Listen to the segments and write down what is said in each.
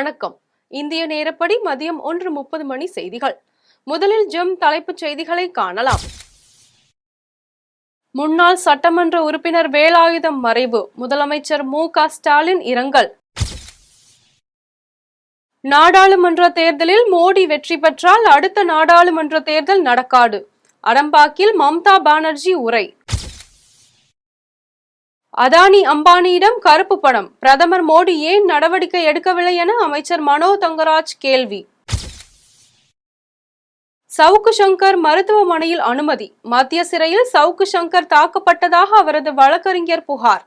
வணக்கம். இந்திய நேரப்படி மதியம் 1:30 மணி செய்திகள். முதலில் ஜெம் தலைப்புச் செய்திகளை காணலாம். முன்னாள் சட்டமன்ற உறுப்பினர் வேலாயுதம் மறைவு, முதலமைச்சர் மு.க.ஸ்டாலின் இரங்கல். நாடாளுமன்ற தேர்தலில் மோடி வெற்றி பெற்றால் அடுத்த நாடாளுமன்ற தேர்தல் நடக்காது. அடம்பாக்கில் மம்தா பானர்ஜி உரை. அதானி அம்பானியிடம் கருப்பு பணம், பிரதமர் மோடி ஏன் நடவடிக்கை எடுக்கவில்லை என அமைச்சர் மனோ தங்கராஜ் கேள்வி. சவுக்கு சங்கர் மருத்துவமனையில் அனுமதி, மத்திய சிறையில் சவுக்கு சங்கர் தாக்கப்பட்டதாக அவரது வழக்கறிஞர் புகார்.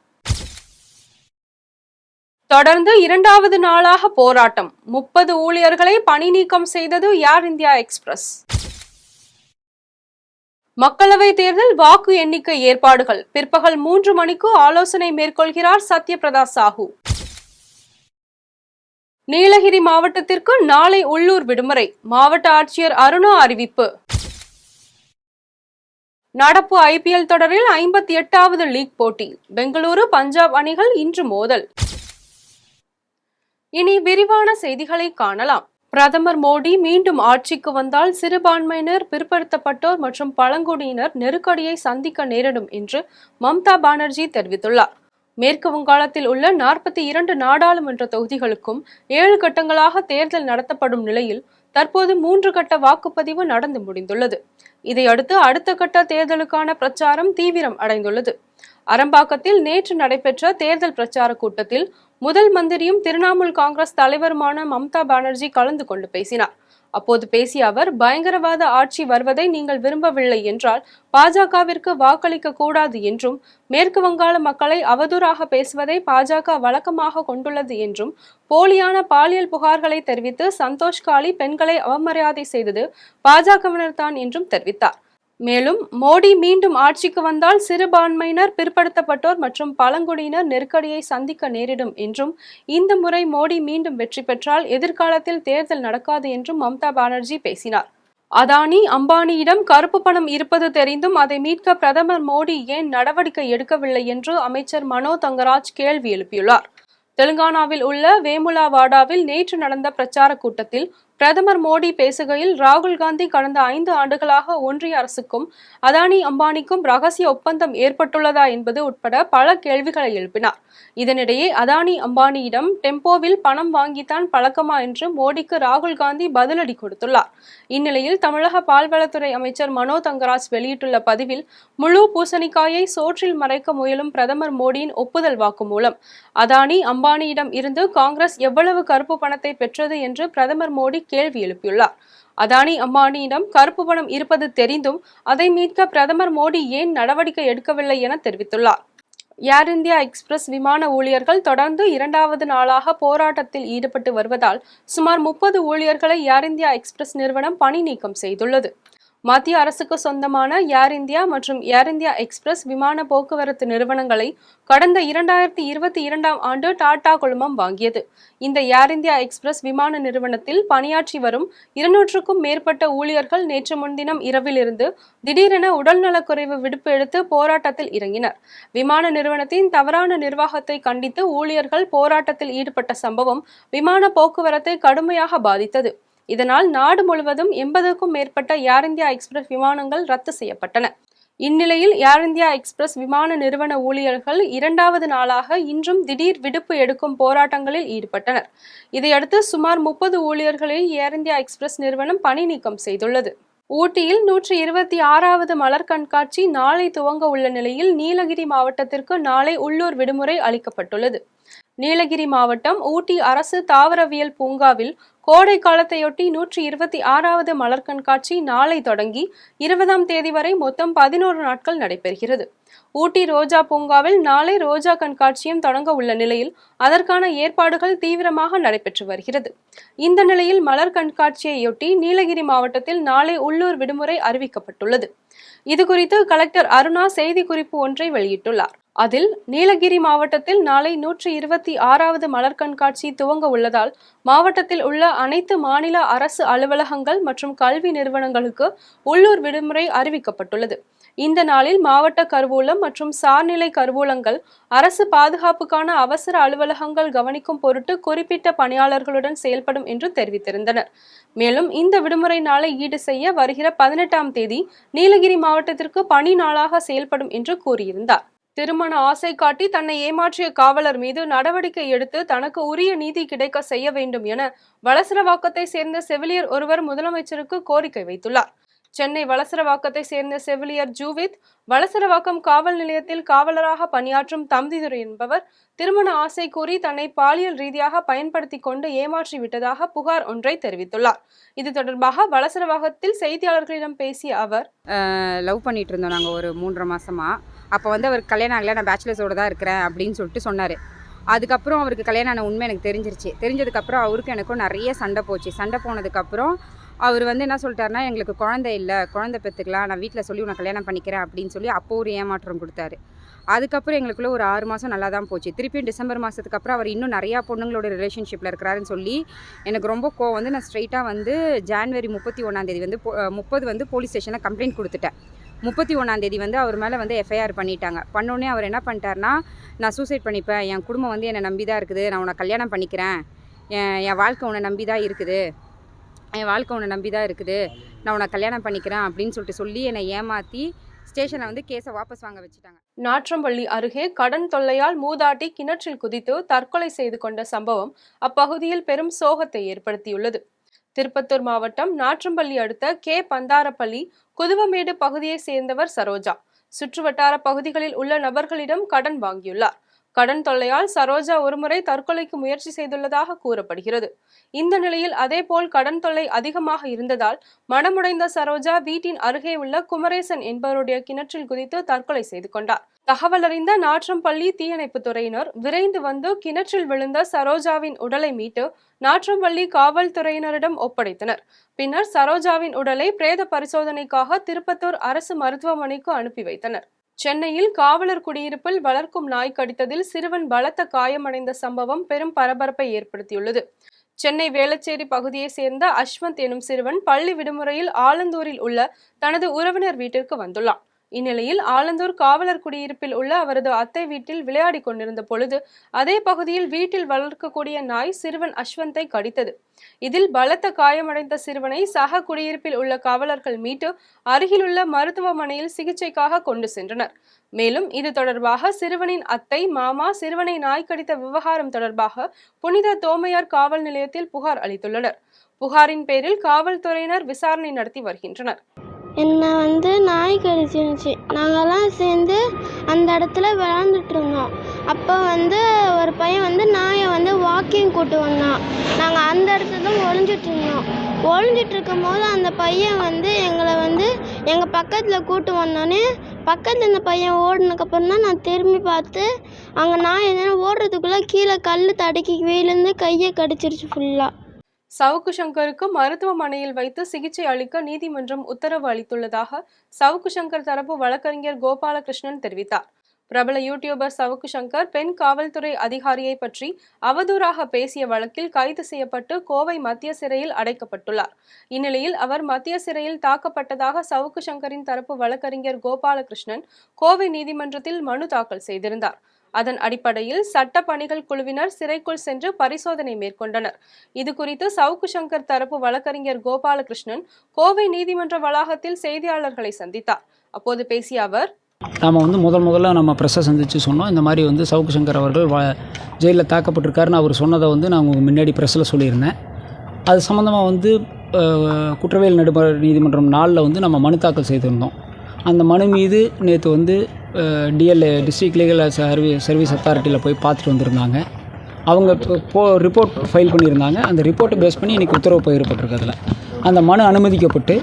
தொடர்ந்து இரண்டாவது நாளாக போராட்டம், 30 ஊழியர்களை பணி நீக்கம் செய்தது ஏர் இந்தியா எக்ஸ்பிரஸ். மக்களவை தேர்தல் வாக்கு எண்ணிக்கை ஏற்பாடுகள், பிற்பகல் 3 மணிக்கு ஆலோசனை மேற்கொள்கிறார் சத்யபிரதா சாஹூ. நீலகிரி மாவட்டத்திற்கு நாளை உள்ளூர் விடுமுறை, மாவட்ட ஆட்சியர் அருணா அறிவிப்பு. நடப்பு IPL தொடரில் 58வது லீக் போட்டி, பெங்களூரு பஞ்சாப் அணிகள் இன்று மோதல். இனி விரிவான செய்திகளை காணலாம். பிரதமர் மோடி மீண்டும் ஆட்சிக்கு வந்தால் சிறுபான்மையினர், பிற்படுத்தப்பட்டோர் மற்றும் பழங்குடியினர் நெருக்கடியை சந்திக்க நேரிடும் என்று மம்தா பானர்ஜி தெரிவித்துள்ளார். மேற்கு வங்காளத்தில் உள்ள 42 நாடாளுமன்ற தொகுதிகளுக்கும் 7 கட்டங்களாக தேர்தல் நடத்தப்படும் நிலையில் தற்போது 3 கட்ட வாக்குப்பதிவு நடந்து முடிந்துள்ளது. இதையடுத்து அடுத்த கட்ட தேர்தலுக்கான பிரச்சாரம் தீவிரம் அடைந்துள்ளது. அரம்பாக்கத்தில் நேற்று நடைபெற்ற தேர்தல் பிரச்சார கூட்டத்தில் முதல் மந்திரியும் திரிணாமுல் காங்கிரஸ் தலைவருமான மம்தா பானர்ஜி கலந்து கொண்டு பேசினார். அப்போது பேசிய அவர், பயங்கரவாத ஆட்சி வருவதை நீங்கள் விரும்பவில்லை என்றால் பாஜகவிற்கு வாக்களிக்க கூடாது என்றும், மேற்கு வங்காள மக்களை அவதூறாக பேசுவதை பாஜக வழக்கமாக கொண்டுள்ளது என்றும், போலியான பாலியல் புகார்களை தெரிவித்து சந்தோஷ் காளி பெண்களை அவமரியாதை செய்தது பாஜகவினர் தான் என்றும் தெரிவித்தார். மேலும் மோடி மீண்டும் ஆட்சிக்கு வந்தால் சிறுபான்மையினர், பிற்படுத்தப்பட்டோர் மற்றும் பழங்குடியினர் நெருக்கடியை சந்திக்க நேரிடும் என்றும், இந்த முறை மோடி மீண்டும் வெற்றி பெற்றால் எதிர்காலத்தில் தேர்தல் நடக்காது என்றும் மம்தா பானர்ஜி பேசினார். அதானி அம்பானியிடம் கருப்பு பணம் இருப்பது தெரிந்தும் அதை மீட்க பிரதமர் மோடி ஏன் நடவடிக்கை எடுக்கவில்லை என்று அமைச்சர் மனோ தங்கராஜ் கேள்வி எழுப்பியுள்ளார். தெலுங்கானாவில் உள்ள வேமுலாவாடாவில் நேற்று நடந்த பிரச்சார கூட்டத்தில் பிரதமர் மோடி பேசுகையில், ராகுல் காந்தி கடந்த 5 ஆண்டுகளாக ஒன்றிய அரசுக்கும் அதானி அம்பானிக்கும் ரகசிய ஒப்பந்தம் ஏற்பட்டுள்ளதா என்பது உட்பட பல கேள்விகளை எழுப்பினார். இதனிடையே அதானி அம்பானியிடம் டெம்போவில் பணம் வாங்கித்தான் பழக்கமா என்று மோடிக்கு ராகுல் காந்தி பதிலடி கொடுத்துள்ளார். இந்நிலையில் தமிழக பால்வளத்துறை அமைச்சர் மனோ தங்கராஜ் வெளியிட்டுள்ள பதிவில், முழு பூசணிக்காயை சோற்றில் மறைக்க முயலும் பிரதமர் மோடியின் ஒப்புதல் வாக்குமூலம், அதானி அம்பானியிடம் இருந்து காங்கிரஸ் எவ்வளவு கருப்பு பணத்தை பெற்றது என்று பிரதமர் மோடி கேள்வி எழுப்பியுள்ளார். அதானி அம்பானியிடம் கருப்பு பணம் இருப்பது தெரிந்தும் அதை மீட்க பிரதமர் மோடி ஏன் நடவடிக்கை எடுக்கவில்லை என தெரிவித்துள்ளார். ஏர் இந்தியா எக்ஸ்பிரஸ் விமான ஊழியர்கள் தொடர்ந்து இரண்டாவது நாளாக போராட்டத்தில் ஈடுபட்டு வருவதால் சுமார் 30 ஊழியர்களை ஏர் இந்தியா எக்ஸ்பிரஸ் நிறுவனம் பணி நீக்கம் செய்துள்ளது. மத்திய அரசுக்கு சொந்தமான ஏர் இந்தியா மற்றும் ஏர் இந்தியா எக்ஸ்பிரஸ் விமான போக்குவரத்து நிறுவனங்களை கடந்த 2022ஆம் ஆண்டு டாடா குழுமம் வாங்கியது. இந்த ஏர் இந்தியா எக்ஸ்பிரஸ் விமான நிறுவனத்தில் பணியாற்றி வரும் 200க்கும் மேற்பட்ட ஊழியர்கள் நேற்று முன்தினம் இரவிலிருந்து திடீரென உடல்நலக்குறைவு விடுப்பு எடுத்து போராட்டத்தில் இறங்கினர். விமான நிறுவனத்தின் தவறான நிர்வாகத்தை கண்டித்து ஊழியர்கள் போராட்டத்தில் ஈடுபட்ட சம்பவம் விமான போக்குவரத்தை கடுமையாக பாதித்தது. இதனால் நாடு முழுவதும் 80க்கும் மேற்பட்ட ஏர் இந்தியா எக்ஸ்பிரஸ் விமானங்கள் ரத்து செய்யப்பட்டன. இந்நிலையில் ஏர் இந்தியா எக்ஸ்பிரஸ் விமான நிறுவன ஊழியர்கள் 2வது நாளாக இன்றும் திடீர் விடுப்பு எடுக்கும் போராட்டங்களில் ஈடுபட்டனர். இதையடுத்து சுமார் 30 ஊழியர்களை ஏர் இந்தியா எக்ஸ்பிரஸ் நிறுவனம் பணி நீக்கம் செய்துள்ளது. ஊட்டியில் 126வது மலர் கண்காட்சி நாளை துவங்க உள்ள நிலையில் நீலகிரி மாவட்டத்திற்கு நாளை உள்ளூர் விடுமுறை அளிக்கப்பட்டுள்ளது. நீலகிரி மாவட்டம் ஊட்டி அரசு தாவரவியல் பூங்காவில் கோடை காலத்தையொட்டி 126வது மலர் கண்காட்சி நாளை தொடங்கி 20ஆம் தேதி வரை மொத்தம் 11 நாட்கள் நடைபெறுகிறது. ஊட்டி ரோஜா பூங்காவில் நாளை ரோஜா கண்காட்சியும் தொடங்க உள்ள நிலையில் அதற்கான ஏற்பாடுகள் தீவிரமாக நடைபெற்று வருகிறது. இந்த நிலையில் மலர் கண்காட்சியையொட்டி நீலகிரி மாவட்டத்தில் நாளை உள்ளூர் விடுமுறை அறிவிக்கப்பட்டுள்ளது. இதுகுறித்து கலெக்டர் அருணா செய்திக்குறிப்பு ஒன்றை வெளியிட்டுள்ளார். அதில் நீலகிரி மாவட்டத்தில் நாளை 126வது மலர் கண்காட்சி துவங்க உள்ளதால் மாவட்டத்தில் உள்ள அனைத்து மாநில அரசு அலுவலகங்கள் மற்றும் கல்வி நிறுவனங்களுக்கு உள்ளூர் விடுமுறை அறிவிக்கப்பட்டுள்ளது. இந்த நாளில் மாவட்ட கருவூலம் மற்றும் சார்நிலை கருவூலங்கள் அரசு பாதுகாப்புக்கான அவசர அலுவலகங்கள் கவனிக்கும் பொருட்டு குறிப்பிட்ட பணியாளர்களுடன் செயல்படும் என்று தெரிவித்திருந்தனர். மேலும் இந்த விடுமுறை நாளை ஈடு செய்ய வருகிற 18ஆம் தேதி நீலகிரி மாவட்டத்திற்கு பணி நாளாக செயல்படும் என்று கூறியிருந்தார். திருமண ஆசை காட்டி தன்னை ஏமாற்றிய காவலர் மீது நடவடிக்கை எடுத்து தனக்கு உரிய நீதி கிடைக்க செய்ய வேண்டும் என வளசரவாக்கத்தை சேர்ந்த செவிலியர் ஒருவர் முதலமைச்சருக்கு கோரிக்கை வைத்துள்ளார். சென்னை வளசரவாக்கத்தை சேர்ந்த செவிலியர் ஜூவித் வளசரவாக்கம் காவல் நிலையத்தில் காவலராக பணியாற்றும் தம்பிதுரை என்பவர் திருமண ஆசை கூறி தன்னை பாலியல் ரீதியாக பயன்படுத்தி கொண்டு ஏமாற்றி விட்டதாக புகார் ஒன்றை தெரிவித்துள்ளார். இது தொடர்பாக வளசரவாக்கத்தில் செய்தியாளர்களிடம் பேசிய அவர், லவ் பண்ணிட்டு இருந்தோம் நாங்கள் ஒரு 3.5 மாசமா. அப்போ அவருக்கு கல்யாணம் ஆகலை, நான் பேச்சுலர்ஸோடு தான் இருக்கிறேன் அப்படின்னு சொல்லிட்டு சொன்னார். அதுக்கப்புறம் அவருக்கு கல்யாணம் ஆன உண்மை எனக்கு தெரிஞ்சிருச்சு. தெரிஞ்சதுக்கப்புறம் அவருக்கு எனக்கும் நிறைய சண்டை போச்சு. சண்டை போனதுக்கப்புறம் அவர் என்ன சொல்லிட்டாருன்னா, எங்களுக்கு குழந்தை இல்லை, குழந்தை பெற்றுக்கலாம், நான் வீட்டில் சொல்லி உன்னை கல்யாணம் பண்ணிக்கிறேன் அப்படின்னு சொல்லி அப்போ ஒரு ஏமாற்றம் கொடுத்தாரு. அதுக்கப்புறம் எங்களுக்குள்ளே ஒரு 6 மாதம் நல்லா தான் போச்சு. திருப்பியும் டிசம்பர் மாதத்துக்கு அப்புறம் அவர் இன்னும் நிறையா பொண்ணுங்களோட ரிலேஷன்ஷிப்பில் இருக்கிறாருன்னு சொல்லி எனக்கு ரொம்ப கோவம் நான் ஸ்ட்ரைட்டாக ஜான்வரி 31ஆம் தேதி 30 போலீஸ் ஸ்டேஷனில் கம்ப்ளைண்ட் கொடுத்துட்டேன். 31ஆம் தேதி அவர் மேலே எஃப்ஐஆர் பண்ணிட்டாங்க. பண்ணோடனே அவர் என்ன பண்ணிட்டாருன்னா, நான் சூசைட் பண்ணிப்பேன், என் குடும்பம் என்னை நம்பி தான் இருக்குது, நான் உன்னை கல்யாணம் பண்ணிக்கிறேன், என் வாழ்க்கை உன்னை நம்பி தான் இருக்குது, நான் உன்னை கல்யாணம் பண்ணிக்கிறேன் அப்படின்னு சொல்லி என்னை ஏமாற்றி ஸ்டேஷனில் கேஸை வாபஸ் வாங்க வச்சுட்டாங்க. நாற்றம்பள்ளி அருகே கடன் தொல்லையால் மூதாட்டி கிணற்றில் குதித்து தற்கொலை செய்து கொண்ட சம்பவம் அப்பகுதியில் பெரும் சோகத்தை ஏற்படுத்தியுள்ளது. திருப்பத்தூர் மாவட்டம் நாற்றம்பள்ளி அடுத்த கே பந்தாரப்பள்ளி குதுவமேடு பகுதியை சேர்ந்தவர் சரோஜா. சுற்றுவட்டார பகுதிகளில் உள்ள நபர்களிடம் கடன் வாங்கியுள்ளார். கடன் தொல்லையால் சரோஜா ஒருமுறை தற்கொலைக்கு முயற்சி செய்துள்ளதாக கூறப்படுகிறது. இந்த நிலையில் அதேபோல் கடன் தொல்லை அதிகமாக இருந்ததால் மனமுடைந்த சரோஜா வீட்டின் அருகே உள்ள குமரேசன் என்பவருடைய கிணற்றில் குதித்து தற்கொலை செய்து கொண்டார். தகவல் அறிந்த நாற்றம்பள்ளி தீயணைப்பு துறையினர் விரைந்து கிணற்றில் விழுந்த சரோஜாவின் உடலை மீட்டு நாற்றம்பள்ளி காவல்துறையினரிடம் ஒப்படைத்தனர். பின்னர் சரோஜாவின் உடலை பிரேத பரிசோதனைக்காக திருப்பத்தூர் அரசு மருத்துவமனைக்கு அனுப்பி வைத்தனர். சென்னையில் காவலர் குடியிருப்பில் வளர்க்கும் நாய் கடித்ததில் சிறுவன் பலத்த காயமடைந்த சம்பவம் பெரும் பரபரப்பை ஏற்படுத்தியுள்ளது. சென்னை வேளச்சேரி பகுதியை சேர்ந்த அஸ்வந்த் எனும் சிறுவன் பள்ளி விடுமுறையில் ஆலந்தூரில் உள்ள தனது உறவினர் வீட்டிற்கு வந்துள்ளான். இந்நிலையில் ஆலந்தூர் காவலர் குடியிருப்பில் உள்ள அவரது அத்தை வீட்டில் விளையாடி கொண்டிருந்த பொழுது அதே பகுதியில் வீட்டில் வளர்க்கக்கூடிய நாய் சிறுவன் அஸ்வந்தை கடித்தது. இதில் பலத்த காயமடைந்த சிறுவனை சக குடியிருப்பில் உள்ள காவலர்கள் மீட்டு அருகிலுள்ள மருத்துவமனையில் சிகிச்சைக்காக கொண்டு சென்றனர். மேலும் இது தொடர்பாக சிறுவனின் அத்தை, மாமா சிறுவனை நாய் கடித்த விவகாரம் தொடர்பாக புனித தோமையார் காவல் நிலையத்தில் புகார் அளித்துள்ளனர். புகாரின் பேரில் காவல்துறையினர் விசாரணை நடத்தி வருகின்றனர். என்னை நாய் கடிச்சிருந்துச்சு. நாங்கள்லாம் சேர்ந்து அந்த இடத்துல விளாண்டுட்டு இருந்தோம். அப்போ ஒரு பையன் நாயை வாக்கிங் கூட்டு வந்தான். நாங்கள் அந்த இடத்துல தான் ஒளிஞ்சிட்டு இருக்கும் போது அந்த பையன் எங்களை எங்கள் பக்கத்தில் கூட்டு வந்தோடனே பக்கத்தில் இந்த பையன் ஓடினதுக்கப்புறம் தான் நான் திரும்பி பார்த்து அங்கே நாய் ஓடுறதுக்குள்ளே கீழே கல் தடுக்கி விழுந்து கையை கடிச்சிருச்சு ஃபுல்லாக. சவுக்கு சங்கருக்கு மருத்துவமனையில் வைத்து சிகிச்சை அளிக்க நீதிமன்றம் உத்தரவு அளித்துள்ளதாக சவுக்கு சங்கர் தரப்பு வழக்கறிஞர் கோபாலகிருஷ்ணன் தெரிவித்தார். பிரபல யூடியூபர் சவுக்கு சங்கர் பெண் காவல்துறை அதிகாரியை பற்றி அவதூறாக பேசிய வழக்கில் கைது செய்யப்பட்டு கோவை மத்திய சிறையில் அடைக்கப்பட்டுள்ளார். இந்நிலையில் அவர் மத்திய சிறையில் தாக்கப்பட்டதாக சவுக்கு சங்கரின் தரப்பு வழக்கறிஞர் கோபாலகிருஷ்ணன் கோவை நீதிமன்றத்தில் மனு தாக்கல் செய்திருந்தார். அதன் அடிப்படையில் சட்ட பணிகள் குழுவினர் சிறைக்குள் சென்று பரிசோதனை மேற்கொண்டனர். இது குறித்து சவுக்கு சங்கர் தரப்பு வழக்கறிஞர் கோபாலகிருஷ்ணன் கோவை நீதிமன்ற வளாகத்தில் செய்தியாளர்களை சந்தித்தார். அப்போது பேசிய அவர், நாம் முதல்ல நம்ம ப்ரெஸ்ஸை சந்தித்து சொன்னோம், இந்த மாதிரி சவுக்கு சங்கர் அவர்கள் ஜெயிலில் தாக்கப்பட்டிருக்காருன்னு அவர் சொன்னதை நான் உங்களுக்கு முன்னாடி ப்ரெஸ்ஸில் சொல்லியிருந்தேன். அது சம்மந்தமாக குற்றவியல் நடுவர் நீதிமன்றம் 4 நம்ம மனு தாக்கல் செய்திருந்தோம். அந்த மனு மீது நேற்று டிஎல்ஏ டிஸ்ட்ரிக்ட் லீகல் சர்வீஸ் அத்தாரிட்டியில் போய் பார்த்துட்டு வந்திருந்தாங்க. அவங்க ரிப்போர்ட் ஃபைல் பண்ணியிருந்தாங்க. அந்த ரிப்போர்ட்டை பேஸ் பண்ணி இன்றைக்கி உத்தரவு பகிரப்பட்டிருக்கு. அதில் அந்த மனு அனுமதிக்கப்பட்டு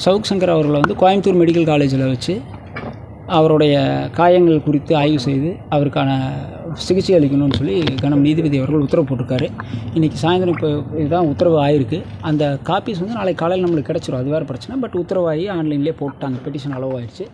சவுக் சங்கர் அவர்களை கோயம்புத்தூர் மெடிக்கல் காலேஜில் வச்சு அவருடைய காயங்கள் குறித்து ஆய்வு செய்து அவருக்கான சிகிச்சை அளிக்கணும்னு சொல்லி கனம் நீதிபதி அவர்கள் உத்தரவு போட்டிருக்காரு. இன்றைக்கி சாயந்தரம் இப்போ இதுதான் உத்தரவு ஆகிருக்கு. அந்த காப்பீஸ் நாளைக்கு காலையில் நம்மளுக்கு கிடச்சிரும், அது வேறு பிரச்சனை. பட் உத்தரவாகி ஆன்லைன்லேயே போட்டாங்க, பெட்டிஷன் அலோவ் ஆகிடுச்சு.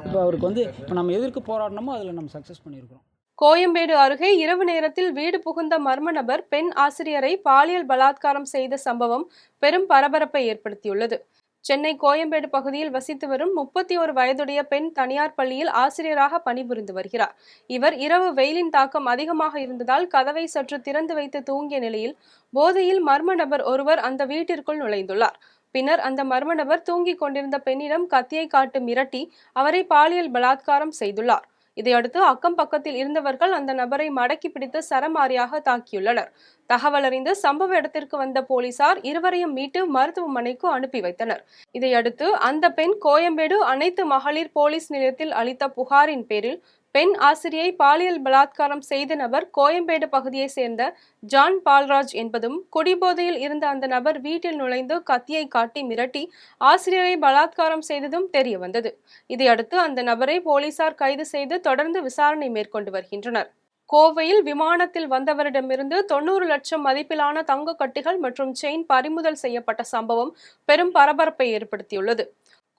இப்போ அவருக்கு வந்து இப்போ நம்ம எதற்கு போராடினமோ அதில் நம்ம சக்ஸஸ் பண்ணியிருக்கிறோம். கோயம்பேடு அருகே இரவு நேரத்தில் வீடு புகுந்த மர்ம நபர் பெண் ஆசிரியரை பாலியல் பலாத்காரம் செய்த சம்பவம் பெரும் பரபரப்பை ஏற்படுத்தியுள்ளது. சென்னை கோயம்பேடு பகுதியில் வசித்து வரும் 31 வயதுடைய பெண் தனியார் பள்ளியில் ஆசிரியராக பணிபுரிந்து வருகிறார். இவர் இரவு வெயிலின் தாக்கம் அதிகமாக இருந்ததால் கதவை சற்று திறந்து வைத்து தூங்கிய நிலையில் போதையில் மர்ம நபர் ஒருவர் அந்த வீட்டிற்குள் நுழைந்துள்ளார். பின்னர் அந்த மர்ம நபர் தூங்கிக் கொண்டிருந்த பெண்ணிடம் கத்தியை காட்டு மிரட்டி அவரை பாலியல் பலாத்காரம் செய்துள்ளார். இதையடுத்து அக்கம் பக்கத்தில் இருந்தவர்கள் அந்த நபரை மடக்கி பிடித்து சரமாரியாக தாக்கியுள்ளனர். தகவல் அறிந்து சம்பவ இடத்திற்கு வந்த போலீசார் இருவரையும் மீட்டு மருத்துவமனைக்கு அனுப்பி வைத்தனர். இதையடுத்து அந்த பெண் கோயம்பேடு அனைத்து மகளிர் போலீஸ் நிலையத்தில் அளித்த புகாரின் பேரில் பெண் ஆசிரியை பாலியல் பலாத்காரம் செய்த நபர் கோயம்பேடு பகுதியை சேர்ந்த ஜான் பால்ராஜ் என்பதும், குடிபோதையில் இருந்த அந்த நபர் வீட்டில் நுழைந்து கத்தியை காட்டி மிரட்டி ஆசிரியரை பலாத்காரம் செய்ததும் தெரிய வந்தது. இதையடுத்து அந்த நபரை போலீசார் கைது செய்து தொடர்ந்து விசாரணை மேற்கொண்டு வருகின்றனர். கோவையில் விமானத்தில் வந்தவரிடமிருந்து 90 லட்சம் மதிப்பிலான தங்க கட்டிகள் மற்றும் செயின் பறிமுதல் செய்யப்பட்ட சம்பவம் பெரும் பரபரப்பை ஏற்படுத்தியுள்ளது.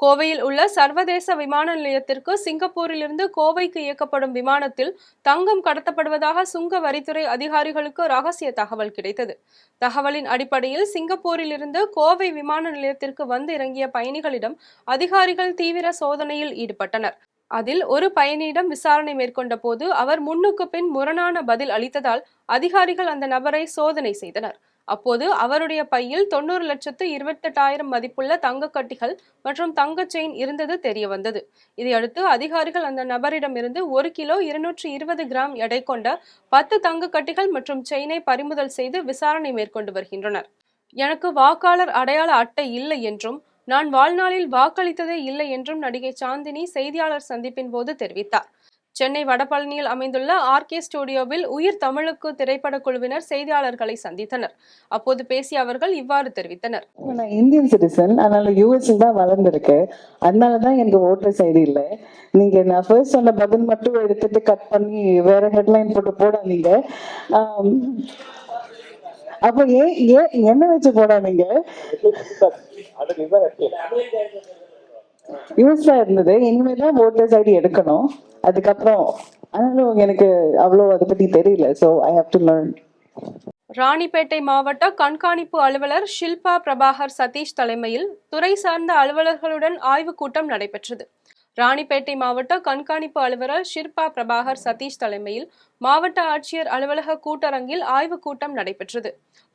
கோவையில் உள்ள சர்வதேச விமான நிலையத்திற்கு சிங்கப்பூரிலிருந்து கோவைக்கு இயக்கப்படும் விமானத்தில் தங்கம் கடத்தப்படுவதாக சுங்க வரித்துறை அதிகாரிகளுக்கு ரகசிய தகவல் கிடைத்தது. தகவலின் அடிப்படையில் சிங்கப்பூரில் இருந்து கோவை விமான நிலையத்திற்கு வந்து இறங்கிய பயணிகளிடம் அதிகாரிகள் தீவிர சோதனையில் ஈடுபட்டனர். அதில் ஒரு பயணியிடம் விசாரணை மேற்கொண்ட போது அவர் முன்னுக்கு பின் முரணான பதில் அளித்ததால் அதிகாரிகள் அந்த நபரை சோதனை செய்தனர். அப்போது அவருடைய பையில் 90,28,000 மதிப்புள்ள தங்க கட்டிகள் மற்றும் தங்க செயின் இருந்தது தெரிய வந்தது. இதையடுத்து அதிகாரிகள் அந்த நபரிடமிருந்து 1 கிலோ 220 கிராம் எடை கொண்ட 10 தங்க கட்டிகள் மற்றும் செயினை பறிமுதல் செய்து விசாரணை மேற்கொண்டு வருகின்றனர். எனக்கு வாக்காளர் அடையாள அட்டை இல்லை என்றும் நான் வாழ்நாளில் வாக்களித்ததே இல்லை என்றும் நடிகை சாந்தினி செய்தியாளர் சந்திப்பின் போது தெரிவித்தார். சென்னை வடபழனியில் அமைந்துள்ள ஆர்கே ஸ்டுடியோவில் உயிர் தமிழுக்கு திரைப்பட குழுவினர் செய்தியாளர்களை சந்தித்தனர். அப்போது பேசிய அவர்கள் இவ்வாறு தெரிவித்தனர். நான் இந்தியன் சிட்டிசன், அதனால யூஎஸ்ல தான் வளர்ந்துருக்கேன். அதனாலதான் எனக்கு ஓட்டர் ஐடி இல்லை. நீங்க நான் ஃபர்ஸ்ட் சொன்ன பதில் மட்டும் எடுத்துட்டு கட் பண்ணி வேற ஹெட்லைன் போட்டு போடாதீங்க. அப்ப ஏன் என்ன வச்சு போடாதீங்க? யூஎஸ்ல இருந்தது, இனிமேதான் ஓட்டர்ஸ் ஐடி எடுக்கணும். அதுக்கப்புறம் அதனால எனக்கு அவ்வளோ அதை பத்தி தெரியல. So I have to learn. Ranipet மாவட்ட கண்காணிப்பு அலுவலர் ஷில்பா பிரபாகர் சதீஷ் தலைமையில் துறை சார்ந்த அலுவலர்களுடன் ஆய்வுக் கூட்டம் நடைபெற்றது. ராணிப்பேட்டை மாவட்ட கண்காணிப்பு அலுவலர் ஷில்பா பிரபாகர் சதீஷ் தலைமையில் மாவட்ட ஆட்சியர் அலுவலக கூட்டரங்கில் ஆய்வுக் கூட்டம் நடைபெற்றது.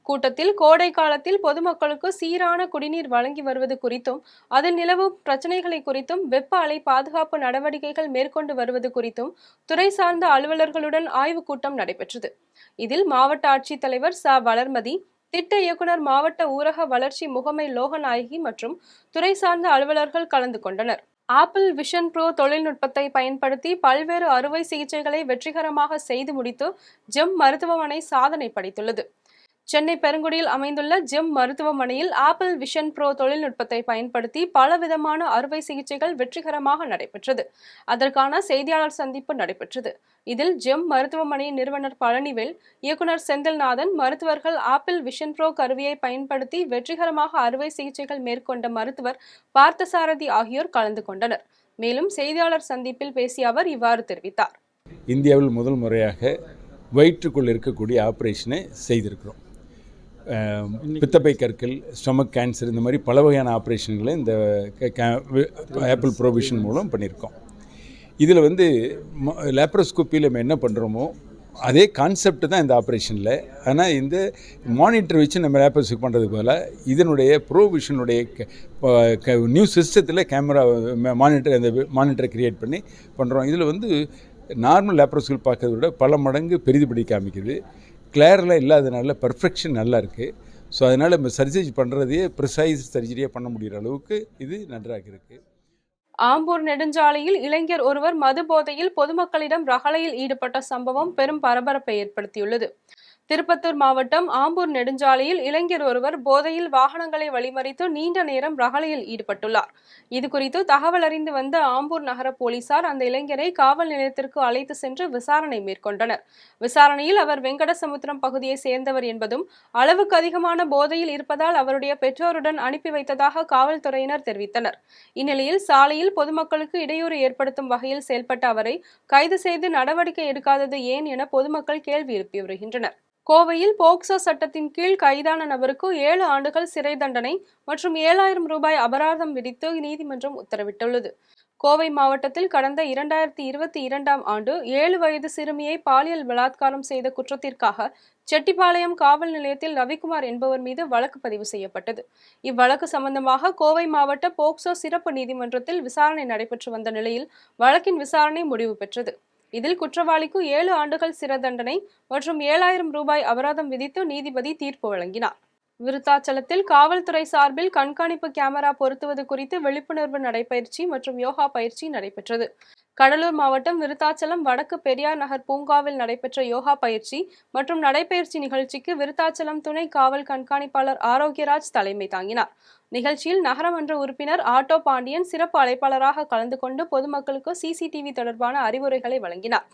கூட்டத்தில் கோடை காலத்தில் பொதுமக்களுக்கு சீரான குடிநீர் வழங்கி வருவது குறித்தும், அதில் நிலவும் பிரச்சனைகளை குறித்தும், வெப்ப அலை பாதுகாப்பு நடவடிக்கைகள் மேற்கொண்டு வருவது குறித்தும் துறை சார்ந்த அலுவலர்களுடன் ஆய்வுக் கூட்டம் நடைபெற்றது. இதில் மாவட்ட ஆட்சித்தலைவர் ச. வளர்மதி, திட்ட இயக்குனர், மாவட்ட ஊரக வளர்ச்சி முகமை லோகநாயகி மற்றும் துறை சார்ந்த அலுவலர்கள் கலந்து கொண்டனர். ஆப்பிள் விஷன் ப்ரோ தொழில்நுட்பத்தை பயன்படுத்தி பல்வேறு அறுவை சிகிச்சைகளை வெற்றிகரமாக செய்து முடித்து ஜெம் மருத்துவமனை சாதனை படைத்துள்ளது. சென்னை பெருங்குடியில் அமைந்துள்ள ஜெம் மருத்துவமனையில் ஆப்பிள் விஷன் ப்ரோ தொழில்நுட்பத்தை பயன்படுத்தி பலவிதமான அறுவை சிகிச்சைகள் வெற்றிகரமாக நடைபெற்றது. அதற்கான செய்தியாளர் சந்திப்பு நடைபெற்றது. இதில் ஜெம் மருத்துவமனையின் நிறுவனர் பழனிவேல், இயக்குனர் செந்தில்நாதன், மருத்துவர்கள், ஆப்பிள் விஷன் ப்ரோ கருவியை பயன்படுத்தி வெற்றிகரமாக அறுவை சிகிச்சைகள் மேற்கொண்ட மருத்துவர் பார்த்தசாரதி ஆகியோர் கலந்து கொண்டனர். மேலும் செய்தியாளர் சந்திப்பில் பேசிய அவர் இவ்வாறு தெரிவித்தார். இந்தியாவில் முதல் முறையாக வயிற்றுக்குள் இருக்கக்கூடிய ஆப்ரேஷனை செய்திருக்கிறோம். பித்தப்பை கற்கள், ஸ்டொமக் கேன்சர், இந்த மாதிரி பல வகையான ஆப்ரேஷன்களை இந்த ஆப்பிள் ப்ரோவிஷன் மூலம் பண்ணியிருக்கோம். இதில் லேப்ரோஸ்கோப்பியில் நம்ம என்ன பண்ணுறோமோ அதே கான்செப்ட் தான் இந்த ஆப்ரேஷனில். ஆனால் இந்த மானிட்டர் வச்சு நம்ம லேப்ரோஸ்கோப் பண்ணுறது போல் இதனுடைய ப்ரோவிஷனுடைய நியூ சிஸ்டத்தில் கேமரா அந்த மானிட்டரை க்ரியேட் பண்ணி பண்ணுறோம். இதில் நார்மல் லேப்ரோஸ்கோப் பார்க்கறத விட பல மடங்கு பெரிதுபடி காமிக்குது. கிளியரெலாம் இல்லாதனால பர்ஃபெக்ஷன் நல்லா இருக்குது. ஸோ அதனால் நம்ம சர்ஜரி பண்ணுறதையே ப்ரிசைஸ் சர்ஜரியாக பண்ண முடிகிற அளவுக்கு இது நன்றாக இருக்குது. ஆம்பூர் நெடுஞ்சாலையில் இளைஞர் ஒருவர் மது போதையில் பொதுமக்களிடம் ரகளையில் ஈடுபட்ட சம்பவம் பெரும் பரபரப்பை ஏற்படுத்தியுள்ளது. திருப்பத்தூர் மாவட்டம் ஆம்பூர் நெடுஞ்சாலையில் இளைஞர் ஒருவர் போதையில் வாகனங்களை வழிமறித்து நீண்ட நேரம் ரகளையில் ஈடுபட்டுள்ளார். இதுகுறித்து தகவல் அறிந்து வந்த ஆம்பூர் நகர போலீசார் அந்த இளைஞரை காவல் நிலையத்திற்கு அழைத்து சென்று விசாரணை மேற்கொண்டனர். விசாரணையில் அவர் வெங்கடசமுத்திரம் பகுதியை சேர்ந்தவர் என்பதும் அளவுக்கு அதிகமான போதையில் இருப்பதால் அவருடைய பெற்றோருடன் அனுப்பி வைத்ததாக காவல்துறையினர் தெரிவித்தனர். இந்நிலையில் சாலையில் பொதுமக்களுக்கு இடையூறு ஏற்படுத்தும் வகையில் செயல்பட்ட அவரை கைது செய்து நடவடிக்கை எடுக்காதது ஏன் என பொதுமக்கள் கேள்வி எழுப்பி வருகின்றனர். கோவையில் போக்சோ சட்டத்தின் கீழ் கைதான நபருக்கு 7 ஆண்டுகள் சிறை தண்டனை மற்றும் 7,000 ரூபாய் அபராதம் விதித்து நீதிமன்றம் உத்தரவிட்டுள்ளது. கோவை மாவட்டத்தில் கடந்த 2022ஆம் ஆண்டு 7 வயது சிறுமியை பாலியல் பலாத்காரம் செய்த குற்றத்திற்காக செட்டிப்பாளையம் காவல் நிலையத்தில் ரவிக்குமார் என்பவர் மீது வழக்கு பதிவு செய்யப்பட்டது. இவ்வழக்கு சம்பந்தமாக கோவை மாவட்ட போக்சோ சிறப்பு நீதிமன்றத்தில் விசாரணை நடைபெற்று வந்த நிலையில் வழக்கின் விசாரணை முடிவு பெற்றது. இதில் குற்றவாளிக்கு 7 ஆண்டுகள் சிறை தண்டனை மற்றும் 7,000 ரூபாய் அபராதம் விதித்து நீதிபதி தீர்ப்பு வழங்கினார். விருத்தாச்சலத்தில் காவல்துறை சார்பில் கண்காணிப்பு கேமரா பொருத்துவது குறித்து விழிப்புணர்வு நடைபயிற்சி மற்றும் யோகா பயிற்சி நடைபெற்றது. கடலூர் மாவட்டம் விருத்தாச்சலம் வடக்கு பெரியார் நகர் பூங்காவில் நடைபெற்ற யோகா பயிற்சி மற்றும் நடைபயிற்சி நிகழ்ச்சிக்கு விருத்தாச்சலம் துணை காவல் கண்காணிப்பாளர் ஆரோக்கியராஜ் தலைமை தாங்கினார். நிகழ்ச்சியில் நகரமன்ற உறுப்பினர் ஆட்டோ பாண்டியன் சிறப்பு அழைப்பாளராக கலந்து கொண்டு பொதுமக்களுக்கு சிசிடிவி தொடர்பான அறிவுரைகளை வழங்கினார்.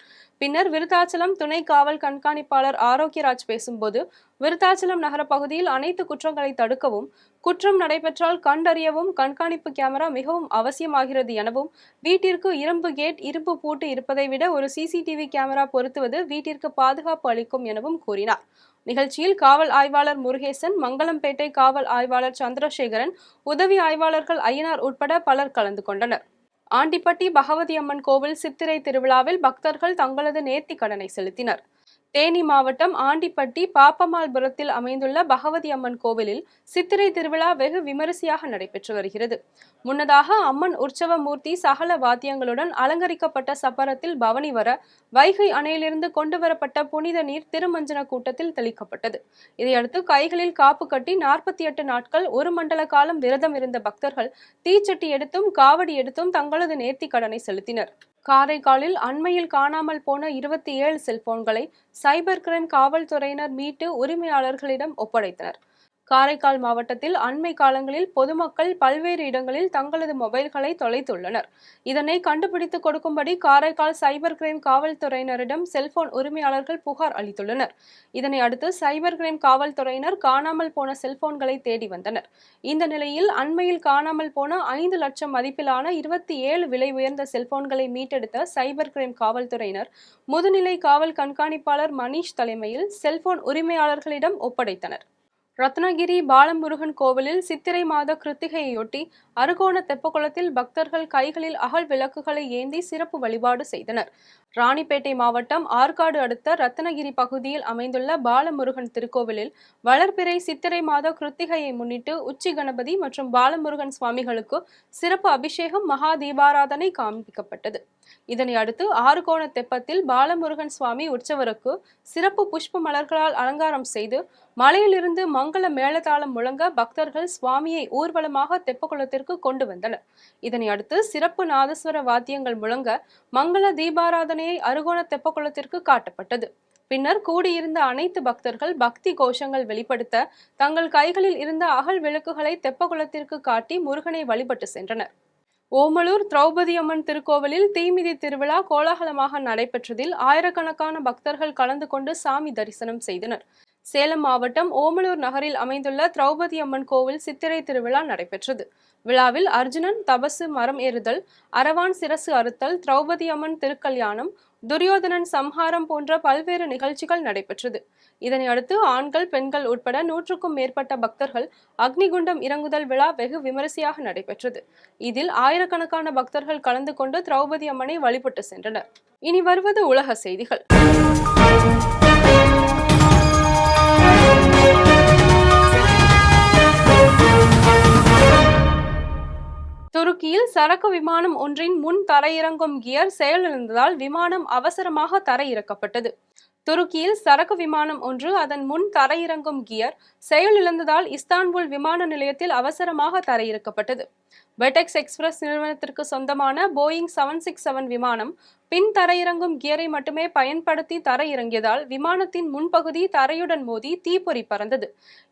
பின்னர் விருத்தாச்சலம் துணை காவல் கண்காணிப்பாளர் ஆரோக்கியராஜ் பேசும்போது, விருத்தாச்சலம் நகர பகுதியில் அனைத்து குற்றங்களை தடுக்கவும், குற்றம் நடைபெற்றால் கண்டறியவும் கண்காணிப்பு கேமரா மிகவும் அவசியமாகிறது எனவும், வீட்டிற்கு இரும்பு கேட், இரும்பு பூட்டு இருப்பதை விட ஒரு சிசிடிவி கேமரா பொருத்துவது வீட்டிற்கு பாதுகாப்பு அளிக்கும் எனவும் கூறினார். நிகழ்ச்சியில் காவல் ஆய்வாளர் முருகேசன், மங்களம்பேட்டை காவல் ஆய்வாளர் சந்திரசேகரன், உதவி ஆய்வாளர்கள் ஐயனார் உட்பட பலர் கலந்து கொண்டனர். ஆண்டிப்பட்டி பகவதி அம்மன் கோவில் சித்திரை திருவிழாவில் பக்தர்கள் தங்களது நேர்த்தி கடனை செலுத்தினர். தேனி மாவட்டம் ஆண்டிப்பட்டி பாப்பமால்புரத்தில் அமைந்துள்ள பகவதி அம்மன் கோவிலில் சித்திரை திருவிழா வெகு விமரிசையாக நடைபெற்று வருகிறது. முன்னதாக அம்மன் உற்சவ மூர்த்தி சகல வாத்தியங்களுடன் அலங்கரிக்கப்பட்ட சப்பரத்தில் பவனி வர வைகை அணையிலிருந்து கொண்டு வரப்பட்ட புனித நீர் திருமஞ்சன கூட்டத்தில் தெளிக்கப்பட்டது. இதையடுத்து கைகளில் காப்பு கட்டி 48 நாட்கள் 1 மண்டல காலம் விரதம் இருந்த பக்தர்கள் தீச்சட்டி எடுத்தும் காவடி எடுத்தும் தங்களது நேர்த்தி கடனை செலுத்தினர். காரைக்காலில் அண்மையில் காணாமல் போன 27 செல்போன்களை சைபர் கிரைம் காவல்துறையினர் மீட்டு உரிமையாளர்களிடம் ஒப்படைத்தனர். காரைக்கால் மாவட்டத்தில் அண்மை காலங்களில் பொதுமக்கள் பல்வேறு இடங்களில் தங்களது மொபைல்களை தொலைத்துள்ளனர். இதனை கண்டுபிடித்து கொடுக்கும்படி காரைக்கால் சைபர் கிரைம் காவல்துறையினரிடம் செல்போன் உரிமையாளர்கள் புகார் அளித்துள்ளனர். இதனை அடுத்து சைபர் கிரைம் காவல்துறையினர் காணாமல் போன செல்போன்களை தேடி வந்தனர். இந்த நிலையில் அண்மையில் காணாமல் போன 5 லட்சம் மதிப்பிலான 27 விலை உயர்ந்த செல்போன்களை மீட்டெடுத்த சைபர் கிரைம் காவல்துறையினர் முதுநிலை காவல் கண்காணிப்பாளர் மணிஷ் தலைமையில் செல்போன் உரிமையாளர்களிடம் ஒப்படைத்தனர். ரத்னகிரி பாலமுருகன் கோவிலில் சித்திரை மாத கிருத்திகையொட்டி அருகோண தெப்பக்குளத்தில் பக்தர்கள் கைகளில் அகல் விளக்குகளை ஏந்தி சிறப்பு வழிபாடு செய்தனர். ராணிப்பேட்டை மாவட்டம் ஆற்காடு அடுத்த ரத்னகிரி பகுதியில் அமைந்துள்ள பாலமுருகன் திருக்கோவிலில் வளர்பிறை சித்திரை மாத கிருத்திகையை முன்னிட்டு உச்சி கணபதி மற்றும் பாலமுருகன் சுவாமிகளுக்கு சிறப்பு அபிஷேகம் மகா தீபாராதனை காண்பிக்கப்பட்டது. இதனை அடுத்து ஆறுகோண தெப்பத்தில் பாலமுருகன் சுவாமி உற்சவருக்கு சிறப்பு புஷ்ப மலர்களால் அலங்காரம் செய்து மலையிலிருந்து மங்கள மேளதாளம் முழங்க பக்தர்கள் சுவாமியை ஊர்வலமாக தெப்பக்குளத்திற்கு கொண்டு வந்தனர். இதனை அடுத்து சிறப்பு நாதஸ்வர வாத்தியங்கள் முழங்க மங்கள தீபாராதனையை அருகோண தெப்பக்குளத்திற்கு காட்டப்பட்டது. பின்னர் கூடியிருந்த அனைத்து பக்தர்கள் பக்தி கோஷங்கள் வெளிப்படுத்த தங்கள் கைகளில் இருந்த அகல் விளக்குகளை தெப்பக்குளத்திற்கு காட்டி முருகனை வழிபட்டு சென்றனர். ஓமலூர் திரௌபதி அம்மன் திருக்கோவிலில் தீமிதி திருவிழா கோலாகலமாக நடைபெற்றதில் ஆயிரக்கணக்கான பக்தர்கள் கலந்து கொண்டு சாமி தரிசனம் செய்தனர். சேலம் மாவட்டம் ஓமலூர் நகரில் அமைந்துள்ள திரௌபதி அம்மன் கோவில் சித்திரை திருவிழா நடைபெற்றது. விழாவில் அர்ஜுனன் தபசு, மரம் ஏறுதல், அரவான் சிரசு அறுத்தல், திரௌபதி அம்மன் திருக்கல்யாணம், துரியோதனன் சம்ஹாரம் போன்ற பல்வேறு நிகழ்ச்சிகள் நடைபெற்றது. இதனை அடுத்து ஆண்கள், பெண்கள் உட்பட 100க்கும் மேற்பட்ட பக்தர்கள் அக்னிகுண்டம் இறங்குதல் விழா வெகு விமரிசையாக நடைபெற்றது. இதில் ஆயிரக்கணக்கான பக்தர்கள் கலந்து கொண்டு திரௌபதி அம்மனை வழிபட்டு சென்றனர். இனி வருவது உலக செய்திகள். துருக்கியில் சரக்கு விமானம் ஒன்றின் முன் தரையிறங்கும் கியர் செயலிழந்ததால் விமானம் அவசரமாக தரையிறக்கப்பட்டது. துருக்கியில் சரக்கு விமானம் ஒன்று அதன் முன் தரையிறங்கும் கியர் செயலிழந்ததால் இஸ்தான்புல் விமான நிலையத்தில் அவசரமாக தரையிறக்கப்பட்டது. வெட்டெக்ஸ் எக்ஸ்பிரஸ் நிறுவனத்திற்கு சொந்தமான போயிங் 767 விமானம் பின் தரையிறங்கும் கியரை மட்டுமே பயன்படுத்தி தரையிறங்கியதால் விமானத்தின் முன்பகுதி தரையுடன் மோதி தீப்பொறி பறந்தது.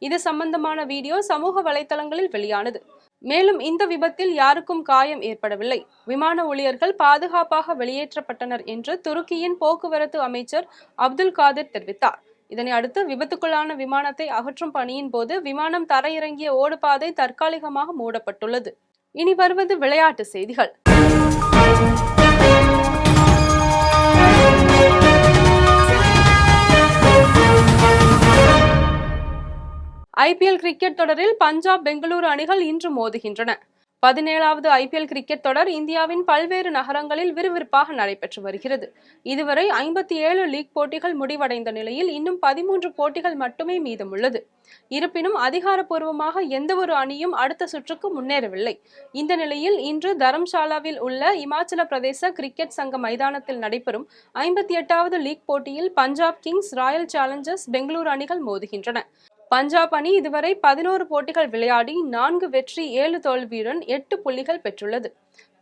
இது சம்பந்தமான வீடியோ சமூக வலைதளங்களில் வெளியானது. மேலும் இந்த விபத்தில் யாருக்கும் காயம் ஏற்படவில்லை. விமான ஊழியர்கள் பாதுகாப்பாக வெளியேற்றப்பட்டனர் என்று துருக்கியின் போக்குவரத்து அமைச்சர் அப்துல் காதிர் தெரிவித்தார். இதனை அடுத்து விபத்துக்குள்ளான விமானத்தை அகற்றும் பணியின் போது விமானம் தரையிறங்கிய ஓடுபாதை தற்காலிகமாக மூடப்பட்டுள்ளது. இனி வருவது விளையாட்டு செய்திகள். IPL கிரிக்கெட் தொடரில் பஞ்சாப் பெங்களூரு அணிகள் இன்று மோதுகின்றன. 17வது IPL கிரிக்கெட் தொடர் இந்தியாவின் பல்வேறு நகரங்களில் விறுவிறுப்பாக நடைபெற்று வருகிறது. இதுவரை 57 லீக் போட்டிகள் முடிவடைந்த நிலையில் இன்னும் 13 போட்டிகள் மட்டுமே மீதமுள்ளது. இருப்பினும் அதிகாரப்பூர்வமாக எந்தவொரு அணியும் அடுத்த சுற்றுக்கு முன்னேறவில்லை. இந்த நிலையில் இன்று தரம்சாலாவில் உள்ள இமாச்சல பிரதேச கிரிக்கெட் சங்க மைதானத்தில் நடைபெறும் 58வது லீக் போட்டியில் Punjab Kings, Royal Challengers Bengaluru அணிகள் மோதுகின்றன. பஞ்சாப் அணி இதுவரை 11 போட்டிகள் விளையாடி 4 வெற்றி 7 தோல்வியுடன் 8 புள்ளிகள் பெற்றுள்ளது.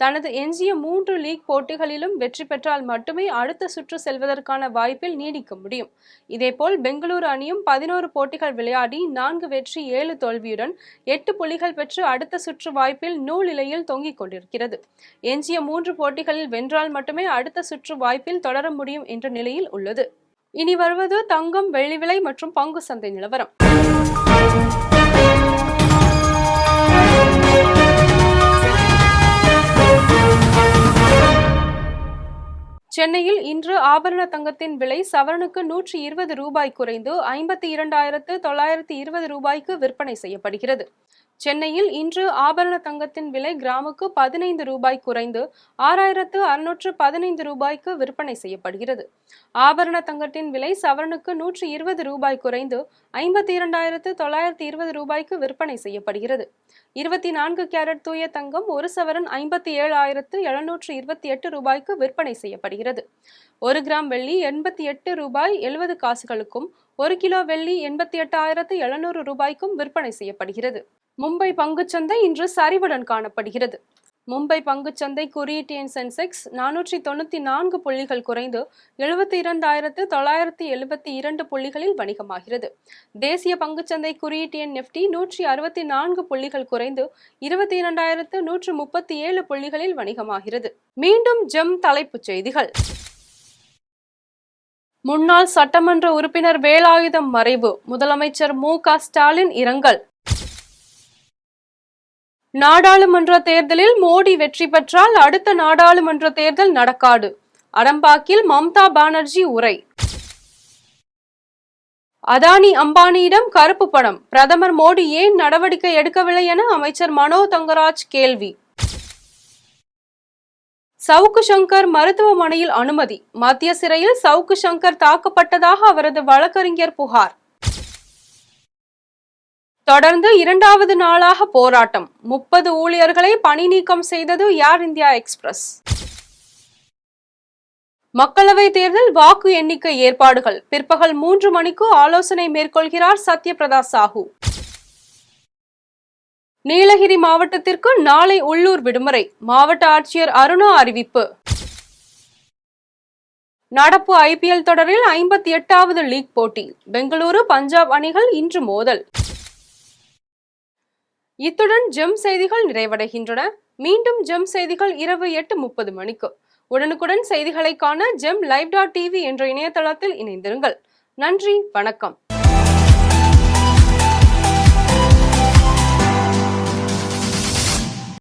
தனது எஞ்சிய 3 லீக் போட்டிகளிலும் வெற்றி பெற்றால் மட்டுமே அடுத்த சுற்று செல்வதற்கான வாய்ப்பில் நீடிக்க முடியும். இதேபோல் பெங்களூரு அணியும் 11 போட்டிகள் விளையாடி 4 வெற்றி 7 தோல்வியுடன் 8 புள்ளிகள் பெற்று அடுத்த சுற்று வாய்ப்பில் நூலிலையில் தொங்கிக் கொண்டிருக்கிறது. எஞ்சிய 3 போட்டிகளில் வென்றால் மட்டுமே அடுத்த சுற்று வாய்ப்பில் தொடர முடியும் என்ற நிலையில் உள்ளது. இனி வருவது தங்கம், வெள்ளி விலை மற்றும் பங்கு சந்தை நிலவரம். சென்னையில் இன்று ஆபரண தங்கத்தின் விலை சவரனுக்கு 120 ரூபாய் குறைந்து 52,920 ரூபாய்க்கு விற்பனை செய்யப்படுகிறது. சென்னையில் இன்று ஆபரண தங்கத்தின் விலை கிராமுக்கு 15 ரூபாய் குறைந்து 6,615 ரூபாய்க்கு விற்பனை செய்யப்படுகிறது. ஆபரண தங்கத்தின் விலை சவரனுக்கு 120 ரூபாய் குறைந்து 52,920 ரூபாய்க்கு விற்பனை செய்யப்படுகிறது. 24 கேரட் தூய தங்கம் ஒரு சவரன் 57,728 ரூபாய்க்கு விற்பனை செய்யப்படுகிறது. 1 கிராம் வெள்ளி 88 ரூபாய் 70 காசுகளுக்கும் 1 கிலோ வெள்ளி 88,700 ரூபாய்க்கும் விற்பனை செய்யப்படுகிறது. மும்பை பங்குச்சந்தை இன்று சரிவுடன் காணப்படுகிறது. மும்பை பங்குச்சந்தை குறியீட்டு எண் சென்செக்ஸ் 494 புள்ளிகள் குறைந்து 72,972 புள்ளிகளில் வணிகமாகிறது. தேசிய பங்குச்சந்தை குறியீட்டு எண் நிஃப்டி 164 புள்ளிகள் குறைந்து 22,137 புள்ளிகளில் வணிகமாகிறது. மீண்டும் ஜெம் தலைப்புச் செய்திகள். முன்னாள் சட்டமன்ற உறுப்பினர் வேலாயுதம் மறைவு, முதலமைச்சர் மு.க. ஸ்டாலின் இரங்கல். நாடாளுமன்ற தேர்தலில் மோடி வெற்றி பெற்றால் அடுத்த நாடாளுமன்ற தேர்தல் நடக்காது, அடம்பாக்கில் மம்தா பானர்ஜி உரை. அதானி அம்பானியிடம் கருப்பு பணம், பிரதமர் மோடி ஏன் நடவடிக்கை எடுக்கவில்லை என அமைச்சர் மனோ தங்கராஜ் கேள்வி. சவுக்கு சங்கர் மருத்துவமனையில் அனுமதி, மத்திய சிறையில் சவுக்கு சங்கர் தாக்கப்பட்டதாக அவரது வழக்கறிஞர் புகார். தொடர்ந்து 2வது நாளாக போராட்டம், 30 ஊழியர்களை பணி நீக்கம் செய்தது ஏர் இந்தியா எக்ஸ்பிரஸ். மக்களவை தேர்தல் வாக்கு எண்ணிக்கை ஏற்பாடுகள், பிற்பகல் 3 மணிக்கு ஆலோசனை மேற்கொள்கிறார் சத்யபிரதா சாஹூ. நீலகிரி மாவட்டத்திற்கு நாளை உள்ளூர் விடுமுறை, மாவட்ட ஆட்சியர் அருணா அறிவிப்பு. நடப்பு IPL தொடரில் 58வது லீக் போட்டி, பெங்களூரு பஞ்சாப் அணிகள் இன்று மோதல். இத்துடன் ஜெம் செய்திகள் நிறைவடைகின்றன. மீண்டும் ஜெம் செய்திகள் இரவு 8:30 மணிக்கு. உடனுக்குடன் செய்திகளை காண GemLive.tv என்ற இணையதளத்தில் இணைந்திருங்கள். நன்றி, வணக்கம்.